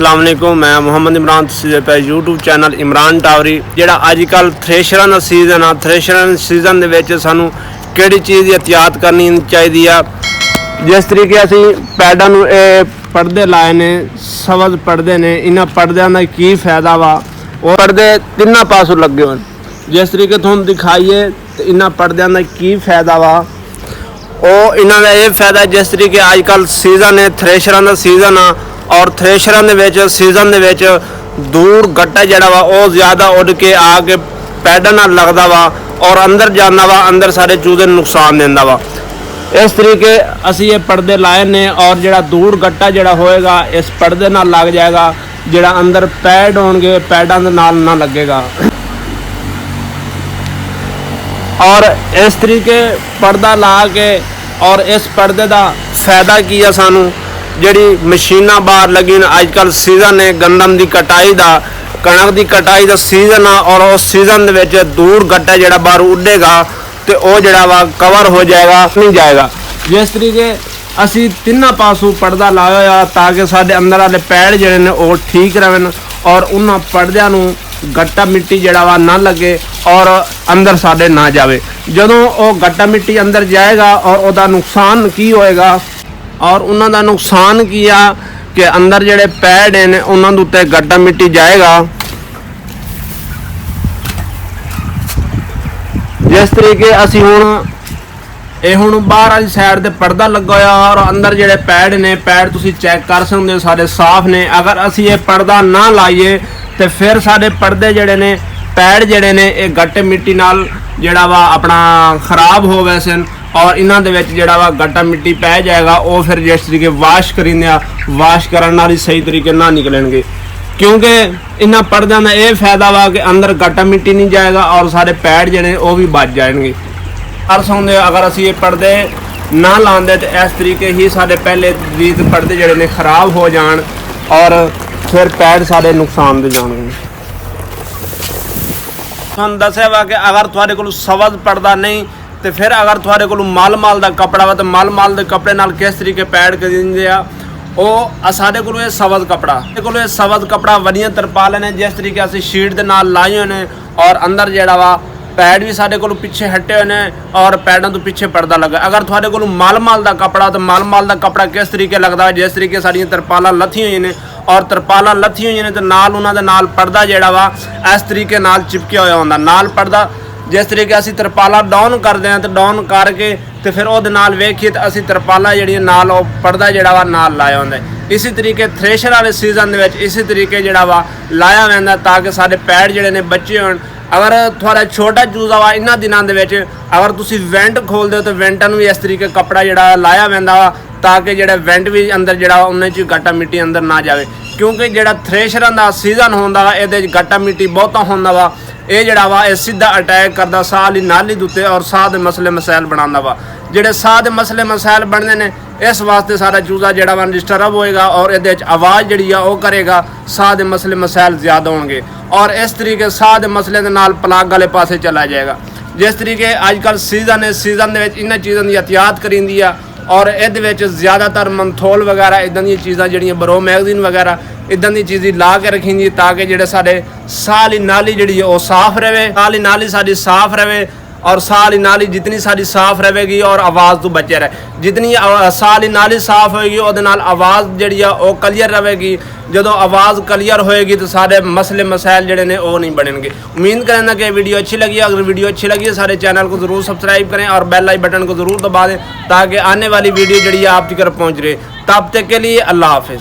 अस्सलाम वालेकुम। मैं मुहम्मद इमरान तुसीं पे यूट्यूब चैनल इमरान टावरी। जिहड़ा अजकल थ्रेशरां दा सीजन आ, थ्रेशरां दे सीजन दे विच सानू किहड़ी चीज़ दी एहतियात करनी चाहिदी आ। जिस तरीके असीं पैडां नूं पड़दे लाए ने, सवज पड़दे ने, इन्हां पड़दियां दा की फायदा वा। वो पड़दे तिन्नां पासों लगे होण, जिस तरीके तुहानूं दिखाइए ते इन्हां पड़दियां दा की फायदा वा। ਉਹ ਇਹਨਾਂ ਦਾ ਇਹ ਫਾਇਦਾ ਜਿਸ ਤਰੀਕੇ ਅੱਜ ਕੱਲ ਸੀਜ਼ਨ ਹੈ ਥ੍ਰੈਸ਼ਰਾਂ ਦਾ ਸੀਜ਼ਨ ਆ ਔਰ ਥ੍ਰੈਸ਼ਰਾਂ ਦੇ ਵਿੱਚ ਸੀਜ਼ਨ ਦੇ ਵਿੱਚ ਦੂਰ ਗੱਟਾ ਜਿਹੜਾ ਵਾ ਉਹ ਜ਼ਿਆਦਾ ਉੱਡ ਕੇ ਆ ਕੇ ਪੈਡਾਂ ਨਾਲ ਲੱਗਦਾ ਵਾ ਔਰ ਅੰਦਰ ਜਾਂਦਾ ਵਾ, ਅੰਦਰ ਸਾਰੇ ਚੂਜ਼ੇ ਨੂੰ ਨੁਕਸਾਨ ਦਿੰਦਾ ਵਾ। ਇਸ ਤਰੀਕੇ ਅਸੀਂ ਇਹ ਪਰਦੇ ਲਾਏ ਨੇ ਔਰ ਜਿਹੜਾ ਦੂਰ ਗੱਟਾ ਜਿਹੜਾ ਹੋਏਗਾ ਇਸ ਪਰਦੇ ਨਾਲ ਲੱਗ ਜਾਏਗਾ। ਜਿਹੜਾ ਅੰਦਰ ਪੈਡ ਹੋਣਗੇ ਪੈਡਾਂ ਦੇ ਨਾਲ ਨਾ ਲੱਗੇਗਾ। और इस तरीके पर्दा ला के और इस पर्दे का फायदा की है सानू जी मशीना बाहर लगी अजकल सीजन है गंदम की कटाई का, कणक की कटाई का सीजन आ और उस सीजन के दूर गट्टा जो बाहर उड़ेगा तो वह जड़ा वा कवर हो जाएगा, नहीं जाएगा। जिस तरीके असी तिना पासों पर्दा लाया ताकि साढ़े अंदर वाले पैड जोड़े ने वो ठीक रहें और उन्होंने पर्दियां नूं गट्टा मिट्टी जड़ा वा ना लगे और अंदर साढ़े ना जाए। जदों वो गट्टा मिट्टी अंदर जाएगा और उसका नुकसान की होएगा और उन्हों का नुकसान की आ कि अंदर जड़े पैड हैं उन्होंने उत्ते गट्टा मिट्टी जाएगा। जिस तरीके असी हुण बाहर वाली साइड ते पर्दा लगा होया और अंदर जड़े पैड ने पैड तुसी चेक कर सकते हो सारे साफ ने। अगर असी ये पर्दा ना लाइए तो फिर सारे पर्दे जड़े ने पैड जड़े ने ये गट्टे मिट्टी नाल जड़ा वा अपना खराब हो गए सन और इन्हां दे विच जड़ा वा गट्टा मिट्टी पै जाएगा। वो फिर जिस तरीके वाश करींदे वाश करन नाल सही तरीके ना निकलणगे, क्योंकि इन्हां पर्दियां दा ये फायदा वा कि अंदर गट्टा मिट्टी नहीं जाएगा और सारे पैड जड़े वो भी बच जाएंगे। कर सकते अगर असी ये पर्दे ना लाते तो इस तरीके ही सारे पहले रीत पर्दे जड़े ने खराब हो जान और फिर पैड सारे नुकसान दे जाएंगे। तुहानूं दस्सिया वा कि अगर तुहाडे कोल सवज पर्दा नहीं तो फिर अगर तुहाडे कोल मल का कपड़ा वा तो मल के कपड़े नाल किस तरीके पैड करींदे आ वो साडे कोल सवज कपड़ा, साडे कोल सवज कपड़ा वड्डियां तरपाल ने जिस तरीके असीं शीट दे नाल लाए होए ने और अंदर जिहड़ा वा पैड भी साडे कोल पिछे हटे हुए हैं और पैडों तो पिछे पर्दा लगा। अगर तुहाडे कोल मल का कपड़ा तो मल का कपड़ा किस तरीके लगता है जिस तरीके साडियां तरपालां लथी हुई ने और तरपालां लथी हुई ने तो नाल उन्हां दे नाल पर्दा जिहड़ा वा इस तरीके नाल चिपकिया होया हुंदा। नाल पर्दा जिस तरीके असीं तरपाला डाउन करते हैं तो डाउन करके तो फिर उहदे नाल वेखिए तो असीं तरपाला जिहड़ियां नाल पर्दा जिहड़ा वा नाल लाया हुंदा। इसी तरीके थ्रेशर वाले सीजन दे विच इसी तरीके जिहड़ा वा लाया वैंदा ताकि साडे पैड जिहड़े ने बचे होण। अगर थोड़ा छोटा चूजा वा इन्हां दिनां दे विच अगर तुसीं वेंट खोलदे हो तो वेंटां नूं भी इस तरीके कपड़ा जिहड़ा लाया वैंदा वा ताकि जिहड़ा वेंट भी अंदर जिहड़ा उन्ने च गट्टा मिट्टी अंदर ना जाए, क्योंकि जिहड़ा थ्रेशरां दा सीजन होंदा वा इहदे च गट्टा मिट्टी बहुता होंदा वा। ये जिहड़ा वा ये सीधा अटैक करदा साह दी नाली दे उत्ते और साह दे मसले मसाइल बनांदा वा। जिहड़े साह दे मसले मसाइल बनदे ने इस वास्ते सारा चूजा जिहड़ा वा डिस्टर्ब होएगा और इहदे च आवाज़ जिहड़ी आ ओह करेगा, साह दे मसले मसाइल ज़्यादा होणगे और इस तरीके साह दे मसले दे नाल प्लग वाले पासे चला जाएगा। जिस तरीके अजकल सीजन है सीजन दे विच इन्हां चीज़ां दी एहतियात करींदी आ और इहदे विच ज़्यादातर मंथोल वगैरह इदां दी चीज़ां जिहड़ियां बरो मैगजीन वगैरह इदां दी चीज़ ला के रखी ताकि जिहड़े साडे साह दी नाली जिहड़ी है वो साफ रहे, साह दी नाली साडी साफ रहे और साह दी नाली जितनी साडी साफ रहेगी और आवाज़ तो बचे रहे। जितनी साह दी नाली साफ होएगी उहदे नाल आवाज़ जिहड़ी आ वो क्लीयर रहेगी। जदों आवाज़ क्लीयर होएगी तो सारे मसले मसाइल जिहड़े ने वो नहीं बनेंगे। उम्मीद करें कि वीडियो अच्छी लगी। अगर वीडियो अच्छी लगी है सारे चैनल को ज़रूर सब्सक्राइब करें और बेल आई बटन को ज़रूर दबा दें ताकि आने वाली वीडियो जिहड़ी आप तक पहुँच रहे। तब तक के लिए अल्लाह हाफिज़।